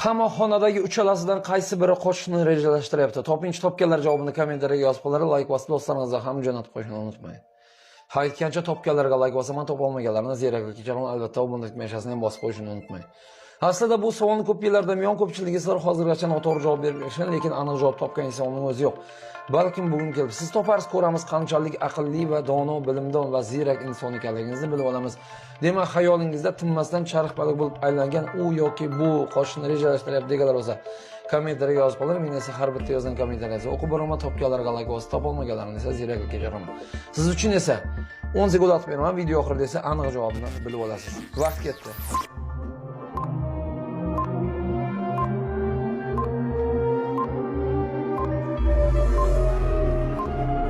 Hamma xonadagi uchalasidan qaysi biri qochishni rejalashtiryapti? Topinchi topganlar javobini kommentariyga yozib qo'yinglar, like bosib do'stlaringizga ham jo'natib qo'yishni unutmang. Ha aytgancha topganlarga like bosaman, topolmaganlarni ziyraklik kecharon albatta obunalik meshasini ham bosib qo'yishni unutmang. Aslida bu savolni ko'p yillardan buyon ko'pchilik sizlar hozirgacha noto'g'ri javob berishgan, lekin aniq javob topgan insonning o'zi yo'q. Balkim bugun kelib siz toparsiz, ko'ramiz qanchalik aqlli va dono, bilimdon va ziyrak inson ekanligingizni bilib olamiz. Demak, xayolingizda tinmasdan chariq baliq bo'lib aylangan u yoki bu qochishni rejalashtiryapti deganlar bo'lsa, kommentariyga yozib qo'yinglar. Men esa har bitta yozgan kommentariyasiga o'qib boraman, topganlarga like bosib, topolmaganlarni esa ziyraklikka jaraman. Siz uchun esa 10 sekund atib beraman, video oxirida esa aniq javobni bilib olasiz. Vaqt ketdi.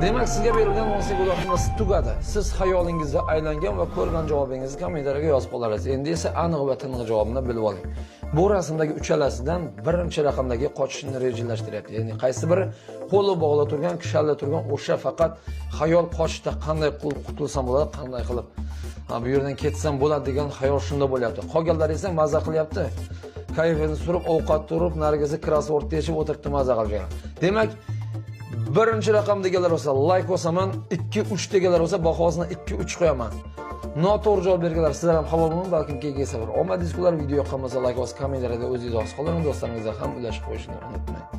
Demak, sizga berilgan 10 sekund vaqtingiz tugadi. Siz xayolingizda aylangan va ko'rgan javobingizni kommentariyaga yozib qolasiz. Endi esa aniq va tiniq javobni bilib oling. Bu rasmdagi uchalasidan birinchi raqamdagi qochishni rejalashtiryapti. Ya'ni qaysi biri qo'li bog'la turgan, kishalla turgan o'sha faqat xayol qochishda qanday qutulsam bo'ladi, qanday qilib bu yerdan ketsam bo'ladi degan xayol shunda bo'lyapti. Qolganlar esa maza qilyapti. Kayfini surib, ovqat turib, nargiza krossword yechib o'tiribdi, maza qilgan. Demak, birinchi raqam deganlar bo'lsa like bosaman, 2-3 deganlar bo'lsa bahosini 2-3 qo'yaman. Noto'g'ri javob berganlar sizlar ham xabar bo'ling, balkim keyingi safar omadingiz kular. Video yoqqan bo'lsa like bosib, kommentariyada o'zingiz yozish qoldiring, do'stlaringizga ham ulashib qo'yishni unutmang.